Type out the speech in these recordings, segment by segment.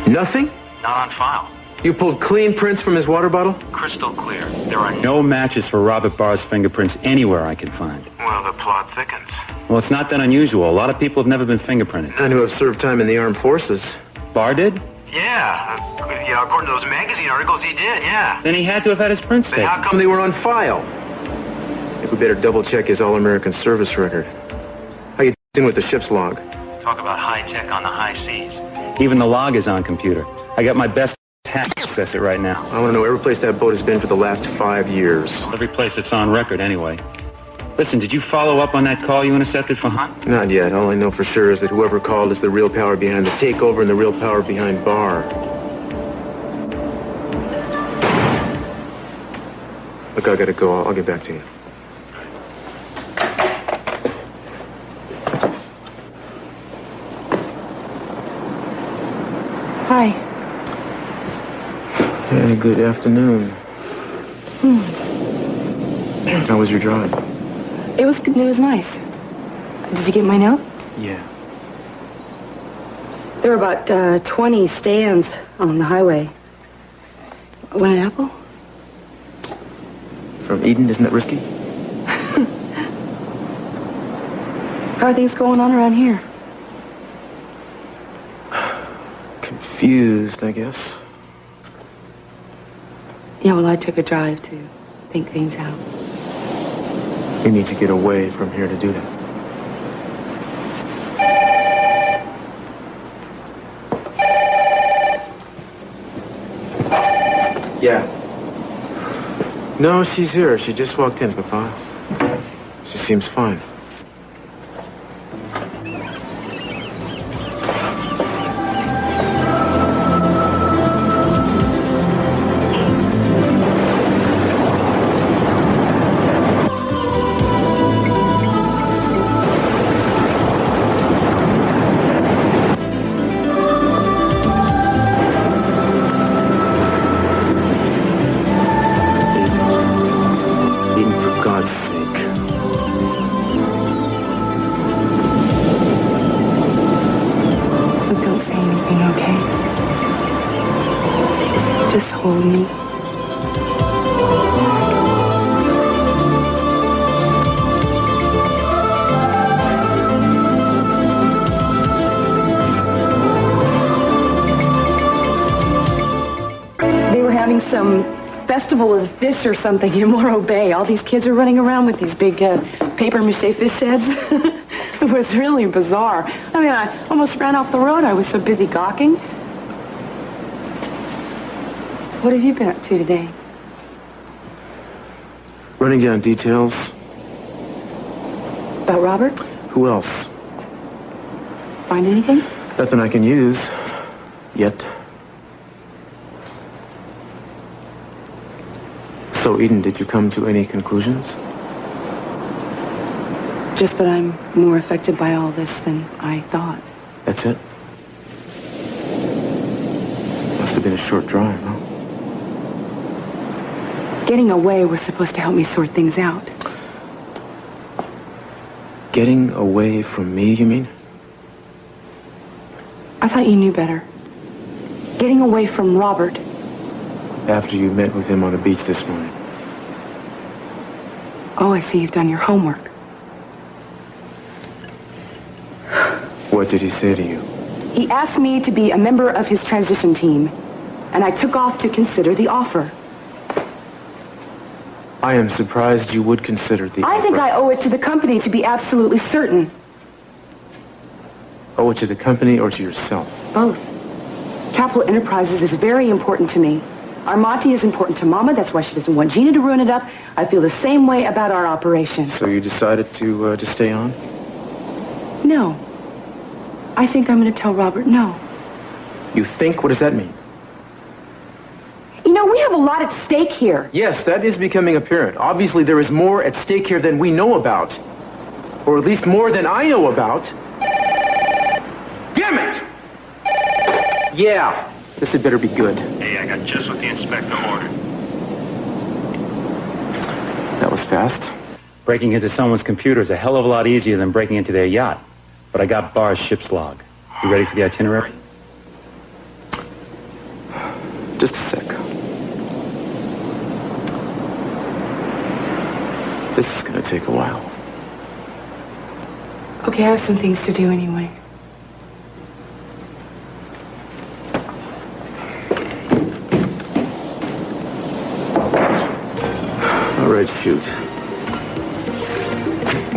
Nothing? Not on file. You pulled clean prints from his water bottle? Crystal clear. There are no matches for Robert Barr's fingerprints anywhere I can find. Well, the plot thickens. Well, it's not that unusual. A lot of people have never been fingerprinted. And who have served time in the armed forces. Barr did? Yeah, according to those magazine articles, he did, yeah. Then he had to have had his prints Then taken. how Come come they were on file. I think we better double check his all-American service record. How you doing with the ship's log? talk about high tech on the high seas? Even the log is on computer. I got my best hack to access it right now. I want to know every place that boat has been for the last 5 years. Every place that's on record, anyway. Listen, did you follow up on that call you intercepted for Hunt? Not yet. All I know for sure is that whoever called is the real power behind the takeover and the real power behind Barr. Look, I gotta go. I'll get back to you. Hi. Hey, good afternoon. How was your drive? It was good. It was nice. Did you get my note? Yeah. There were about 20 stands on the highway. Want an apple? From Eden, isn't that risky? How are things going on around here? Confused, I guess. Yeah, well, I took a drive to think things out. You need to get away from here to do that. Yeah. No, she's here. She just walked in, Papa. She seems fine. Hold me. They were having some festival of fish or something in Morro Bay. All these kids are running around with these big paper mache fish heads. It was really bizarre. I mean, I almost ran off the road. I was so busy gawking. What have you been up to today? Running down details. About Robert? Who else? Find anything? Nothing I can use. Yet. So, Eden, did you come to any conclusions? Just that I'm more affected by all this than I thought. That's it? Must have been a short drive, huh? Getting away was supposed to help me sort things out. Getting away from me, you mean? I thought you knew better. Getting away from Robert. After you met with him on the beach this morning. Oh, I see you've done your homework. What did he say to you? He asked me to be a member of his transition team, and I took off to consider the offer. I am surprised you would consider the I think offer. I owe it to the company to be absolutely certain. Owe it to the company or to yourself? Both. Capital Enterprises is very important to me. Armati is important to Mama. That's why she doesn't want Gina to ruin it up. I feel the same way about our operation. So you decided to stay on? No. I think I'm going to tell Robert no. You think? What does that mean? You know, we have a lot at stake here. Yes, that is becoming apparent. Obviously, there is more at stake here than we know about. Or at least more than I know about. Damn it! Yeah, this had better be good. Hey, I got just what the inspector ordered. That was fast. Breaking into someone's computer is a hell of a lot easier than breaking into their yacht. But I got Barr's ship's log. You ready for the itinerary? Just a sec. This is going to take a while. Okay, I have some things to do anyway. All right, shoot.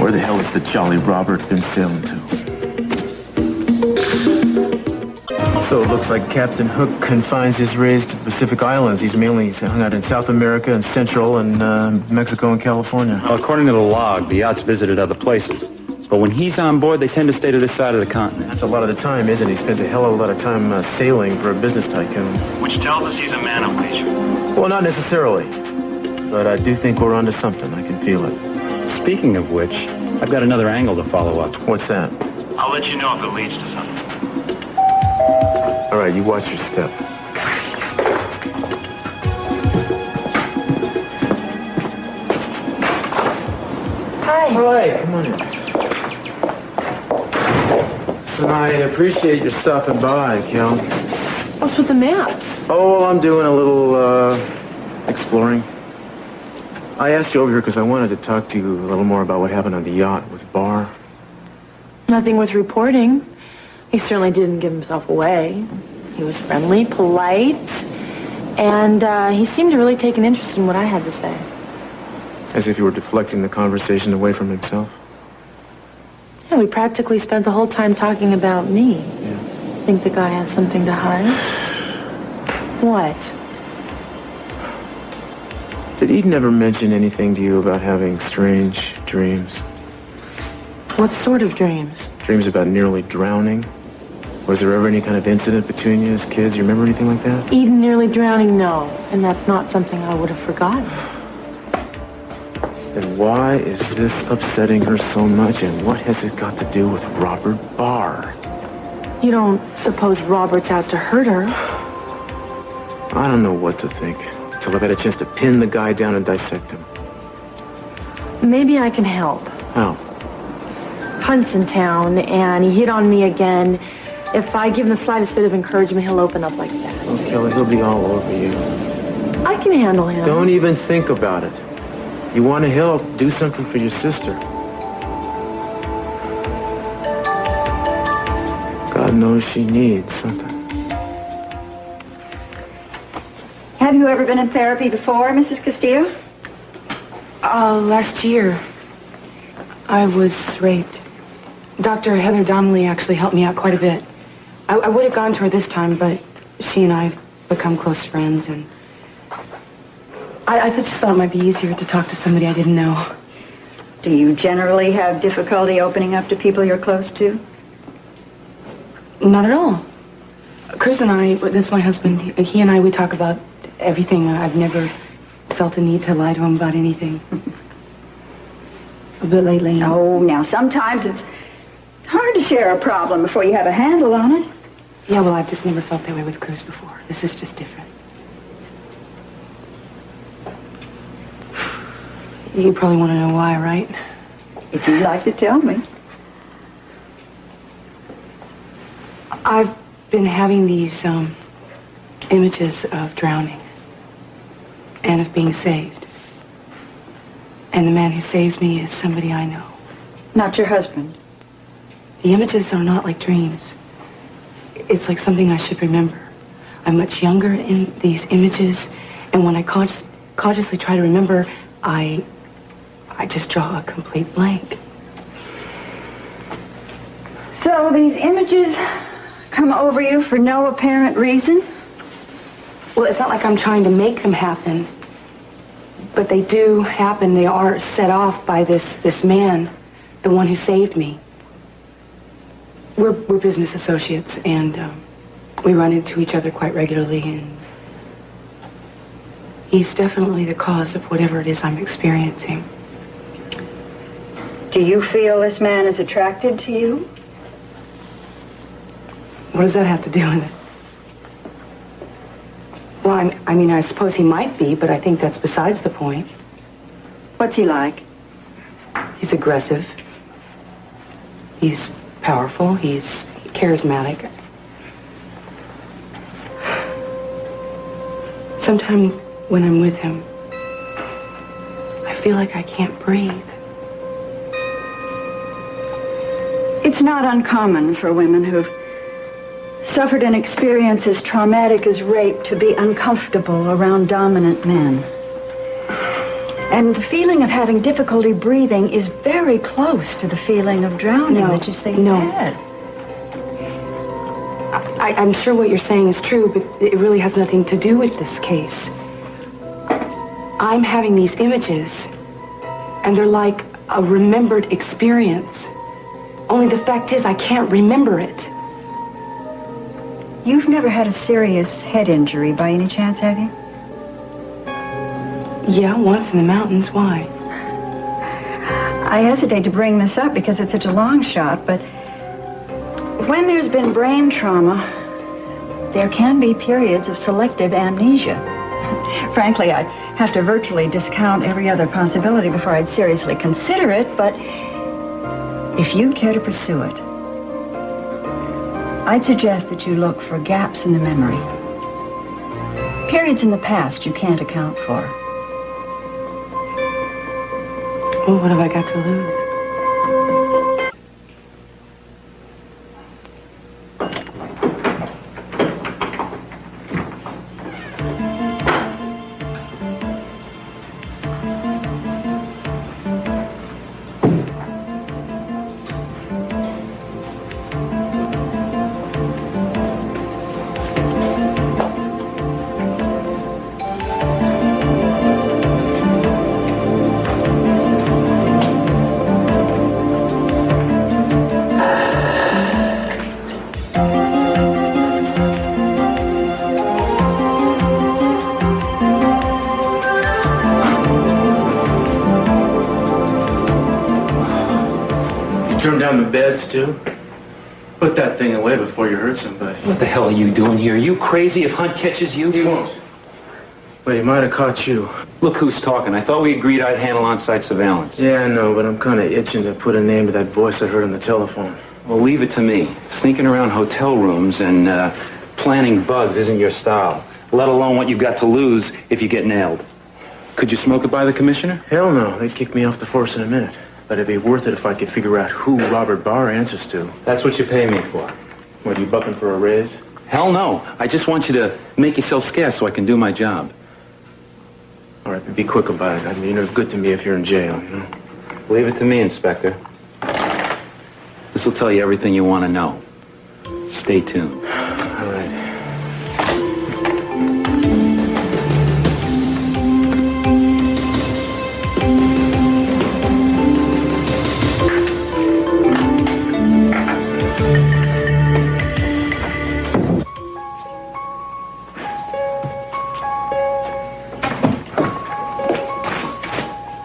Where the hell has the Jolly Robert been sailing to? So it looks like Captain Hook confines his rays to the Pacific Islands. He's mainly hung out in South America and Central and Mexico and California. Well, according to the log, the yachts visited other places. But when he's on board, they tend to stay to this side of the continent. That's a lot of the time, isn't it? He spends a hell of a lot of time sailing for a business tycoon. Which tells us he's a man of leisure. Well, not necessarily. But I do think we're onto something. I can feel it. Speaking of which, I've got another angle to follow up. What's that? I'll let you know if it leads to something. All right, you watch your step. Hi. All right, come on in. So I appreciate your stopping by, Cal. What's with the map? Oh, well, I'm doing a little, exploring. I asked you over here because I wanted to talk to you a little more about what happened on the yacht with Barr. Nothing worth reporting. He certainly didn't give himself away. He was friendly, polite, and he seemed to really take an interest in what I had to say. As if you were deflecting the conversation away from himself. Yeah, we practically spent the whole time talking about me. Yeah. Think the guy has something to hide? What? Did Eden ever mention anything to you about having strange dreams? What sort of dreams? Dreams about nearly drowning? Was there ever any kind of incident between you as kids? You remember anything like that? Eden nearly drowning? No. And that's not something I would have forgotten. Then why is this upsetting her so much, and what has it got to do with Robert Barr? You don't suppose Robert's out to hurt her? I don't know what to think until I've had a chance to pin the guy down and dissect him. Maybe I can help. How? Hunt's in town, and he hit on me again. If I give him the slightest bit of encouragement, he'll open up like that. Oh, Kelly, he'll be all over you. I can handle him. Don't even think about it. You want to help, do something for your sister. God knows she needs something. Have you ever been in therapy before, Mrs. Castillo? Last year, I was raped. Dr. Heather Donnelly actually helped me out quite a bit. I would have gone to her this time, but she and I have become close friends, and I just thought it might be easier to talk to somebody I didn't know. Do you generally have difficulty opening up to people you're close to? Not at all. Cruz and I, that's my husband, he and I, we talk about everything. I've never felt a need to lie to him about anything. But lately... Oh, now, sometimes it's hard to share a problem before you have a handle on it. Yeah, well, I've just never felt that way with Cruz before. This is just different. You probably want to know why, right? If you'd like to tell me. I've been having these images of drowning and of being saved. And the man who saves me is somebody I know. Not your husband. The images are not like dreams. It's like something I should remember. I'm much younger in these images, and when I consciously try to remember, I just draw a complete blank. So these images come over you for no apparent reason? Well, it's not like I'm trying to make them happen, but they do happen. They are set off by this man, the one who saved me. We're business associates, and we run into each other quite regularly, and he's definitely the cause of whatever it is I'm experiencing. Do you feel this man is attracted to you? What does that have to do with it? Well, I mean, I suppose he might be, but I think that's besides the point. What's he like? He's aggressive. He's powerful. He's charismatic. Sometime when I'm with him, I feel like I can't breathe. It's not uncommon for women who've suffered an experience as traumatic as rape to be uncomfortable around dominant men. And the feeling of having difficulty breathing is very close to the feeling of drowning that you say you had. I'm sure what you're saying is true, but it really has nothing to do with this case. I'm having these images, and they're like a remembered experience. Only the fact is I can't remember it. You've never had a serious head injury by any chance, have you? Yeah, once in the mountains. Why? I hesitate to bring this up because it's such a long shot, but when there's been brain trauma, there can be periods of selective amnesia. Frankly, I'd have to virtually discount every other possibility before I'd seriously consider it, but if you'd care to pursue it, I'd suggest that you look for gaps in the memory. Periods in the past you can't account for. Well, what have I got to lose? Turn down the beds, too. Put that thing away before you hurt somebody. What the hell are you doing here? Are you crazy? If Hunt catches you... He won't. But he might have caught you. Look who's talking. I thought we agreed I'd handle on-site surveillance. Yeah, I know, but I'm kind of itching to put a name to that voice I heard on the telephone. Well, leave it to me. Sneaking around hotel rooms and planning bugs isn't your style. Let alone what you've got to lose if you get nailed. Could you smoke it by the commissioner? Hell no. They'd kick me off the force in a minute. But it'd be worth it if I could figure out who Robert Barr answers to. That's what you pay me for. What, you bucking for a raise? Hell no. I just want you to make yourself scarce so I can do my job. All right, but be quick about it. I mean, you're good to me if you're in jail, you know? Leave it to me, Inspector. This will tell you everything you want to know. Stay tuned. All right.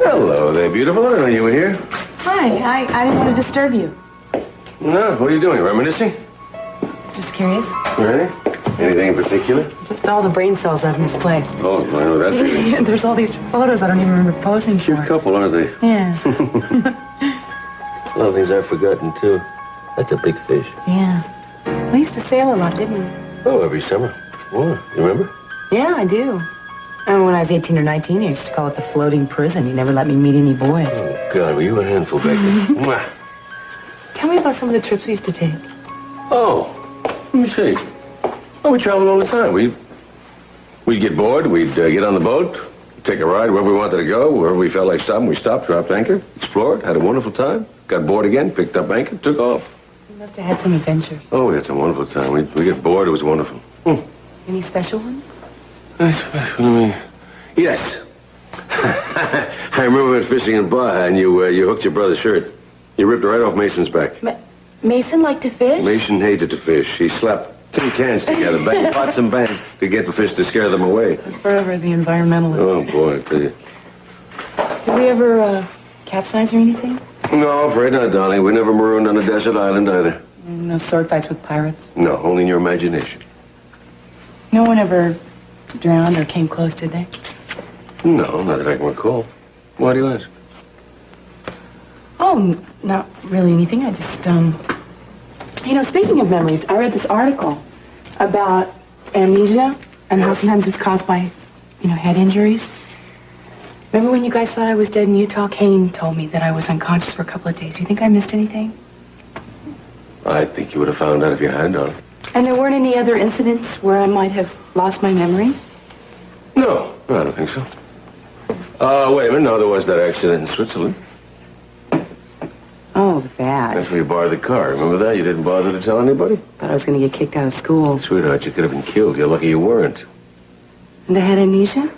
Hello there, beautiful. I didn't know you were here. Hi, I didn't want to disturb you. No, what are you doing? Reminiscing? Just curious. Really? Anything in particular? Just all the brain cells I've misplaced. Oh, I know that feeling. There's all these photos I don't even remember posing for. Cute couple, aren't they? Yeah. A lot of things I've forgotten, too. That's a big fish. Yeah. We used to sail a lot, didn't we? Oh, every summer. Oh, you remember? Yeah, I do. And when I was 18 or 19, I used to call it the floating prison. You never let me meet any boys. Oh, God, were you a handful back then? Mwah. Tell me about some of the trips we used to take. Oh, let me see. Oh, we traveled all the time. We'd get bored. We'd get on the boat, take a ride wherever we wanted to go, wherever we felt like stopping. We stopped, dropped anchor, explored, had a wonderful time, got bored again, picked up anchor, took off. You must have had some adventures. Oh, we had some wonderful time. We get bored. It was wonderful. Any special ones? Yes. I remember we went fishing in Barr, and you hooked your brother's shirt. You ripped it right off Mason's back. Mason liked to fish? Mason hated to fish. He slapped tin cans together, banged pots and pans to get the fish to scare them away. Forever the environmentalist. Oh, boy, I tell you. Did we ever capsize or anything? No, afraid not, darling. We never marooned on a desert island either. No sword fights with pirates? No, only in your imagination. No one ever drowned or came close, did they? No, not that I can recall. Why do you ask? Oh, not really anything. I just, speaking of memories, I read this article about amnesia and how sometimes it's caused by head injuries. Remember when you guys thought I was dead in Utah? Kane told me that I was unconscious for a couple of days. You think I missed anything? I think you would have found out if you had, darling. And there weren't any other incidents where I might have lost my memory? No, I don't think so. Wait a minute. No, there was that accident in Switzerland. Oh, that. That's where you borrowed the car. Remember that? You didn't bother to tell anybody? Thought I was going to get kicked out of school. Sweetheart, you could have been killed. You're lucky you weren't. And I had amnesia?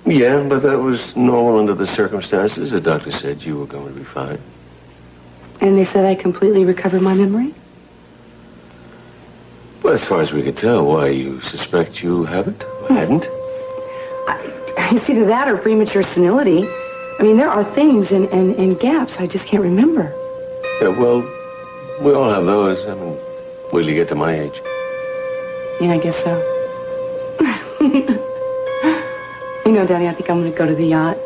Yeah, but that was normal under the circumstances. The doctor said you were going to be fine. And they said I completely recovered my memory? Well, as far as we could tell, why, you suspect you haven't? Or hadn't? It's either that or premature senility. I mean, there are things and gaps I just can't remember. Yeah, well, we all have those. I mean, wait till you get to my age. Yeah, I guess so. Daddy, I think I'm going to go to the yacht.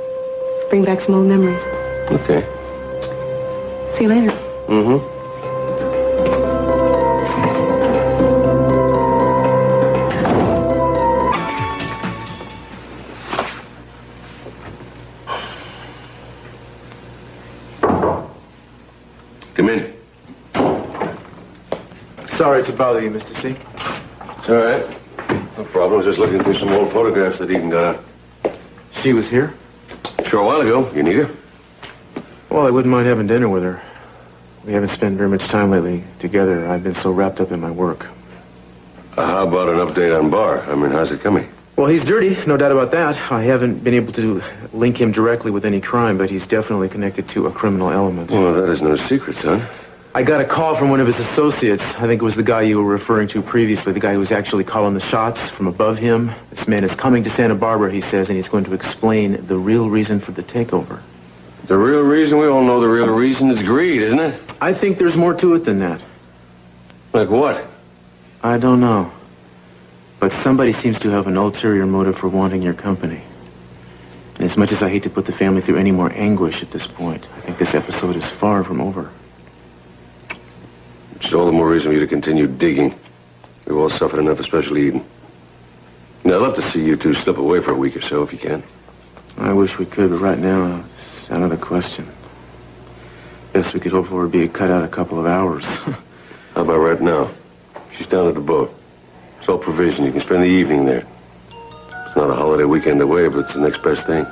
Bring back some old memories. Okay. See you later. Mm-hmm. Come in. Sorry to bother you, Mr. C. It's all right. No problem. I was just looking through some old photographs that Eden got out. She was here? Sure, a while ago. You need her? Well, I wouldn't mind having dinner with her. We haven't spent very much time lately together. I've been so wrapped up in my work. How about an update on Barr? I mean, how's it coming? Well, he's dirty, no doubt about that. I haven't been able to link him directly with any crime, but he's definitely connected to a criminal element. Well, that is no secret, son. I got a call from one of his associates. I think it was the guy you were referring to previously, the guy who was actually calling the shots from above him. This man is coming to Santa Barbara, he says, and he's going to explain the real reason for the takeover. The real reason? We all know the real reason is greed, isn't it? I think there's more to it than that. Like what? I don't know. But somebody seems to have an ulterior motive for wanting your company. And as much as I hate to put the family through any more anguish at this point, I think this episode is far from over. Which is all the more reason for you to continue digging. We've all suffered enough, especially Eden. Now, I'd love to see you two slip away for a week or so, if you can. I wish we could, but right now, it's out of the question. Best we could hope for would be to cut out a couple of hours. How about right now? She's down at the boat. It's all provision. You can spend the evening there. It's not a holiday weekend away, but it's the next best thing.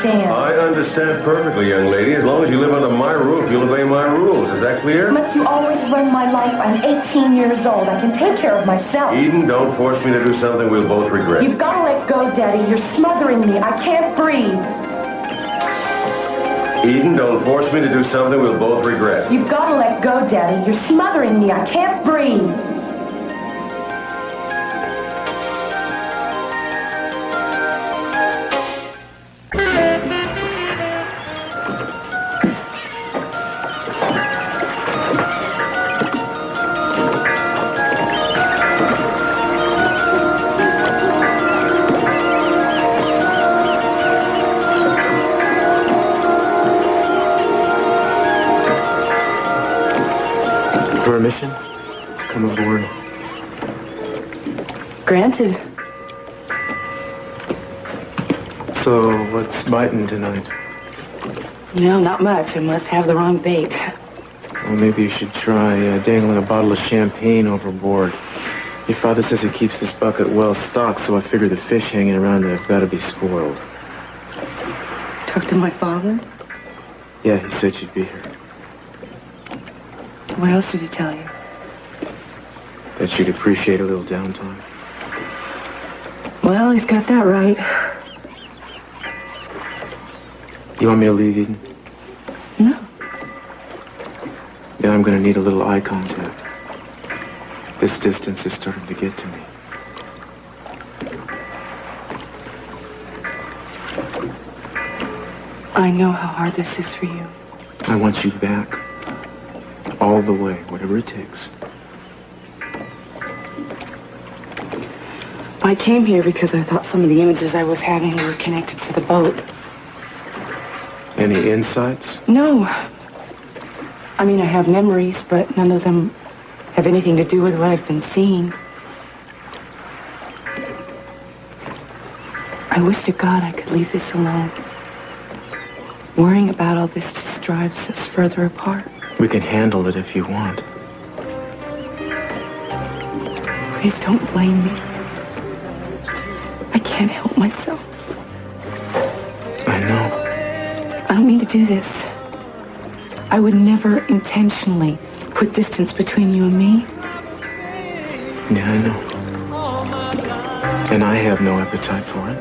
I understand perfectly, young lady. As long as you live under my roof, you'll obey my rules. Is that clear? Must you always run my life? I'm 18 years old. I can take care of myself. Eden, don't force me to do something we'll both regret. You've got to let go, Daddy. You're smothering me. I can't breathe. Eden, don't force me to do something we'll both regret. You've got to let go, Daddy. You're smothering me. I can't breathe. Permission to come aboard? Granted. So, what's biting tonight? No, not much. I must have the wrong bait. Well, maybe you should try dangling a bottle of champagne overboard. Your father says he keeps this bucket well stocked, so I figure the fish hanging around there have got to be spoiled. Talk to my father? Yeah, he said you'd be here. What else did he tell you? That you'd appreciate a little downtime. Well, he's got that right. You want me to leave, Eden? No. Then I'm going to need a little eye contact. This distance is starting to get to me. I know how hard this is for you. I want you back. All the way, whatever it takes. I came here because I thought some of the images I was having were connected to the boat. Any insights? No. I mean, I have memories, but none of them have anything to do with what I've been seeing. I wish to God I could leave this alone. Worrying about all this just drives us further apart. We can handle it if you want. Please don't blame me. I can't help myself. I know. I don't mean to do this. I would never intentionally put distance between you and me. Yeah, I know. And I have no appetite for it.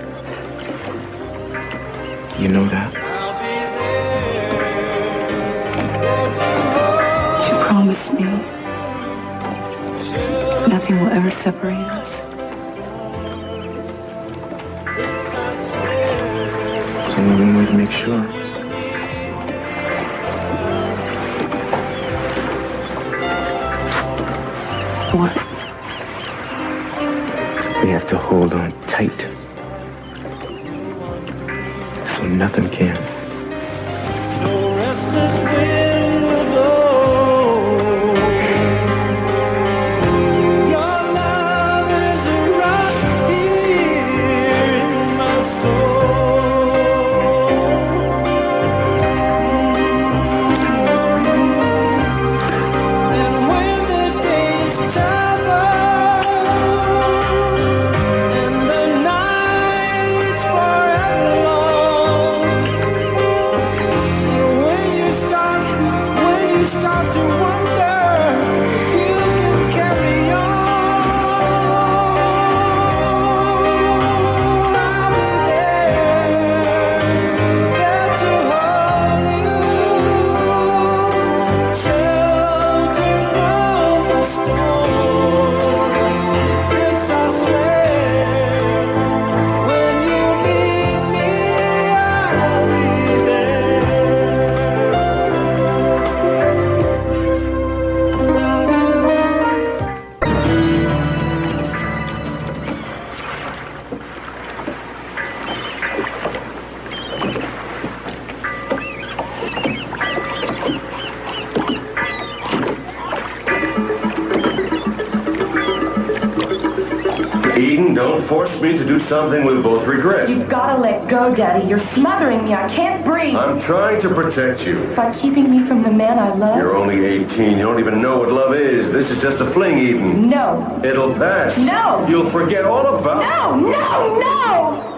You know that. You promised me nothing will ever separate us. It's only one way to make sure. What? We have to hold on tight. So nothing can. Eden, don't force me to do something we both regret. You've got to let go, Daddy. You're smothering me. I can't breathe. I'm trying to protect you. By keeping me from the man I love? You're only 18. You don't even know what love is. This is just a fling, Eden. No. It'll pass. No. You'll forget all about it. No, no, no!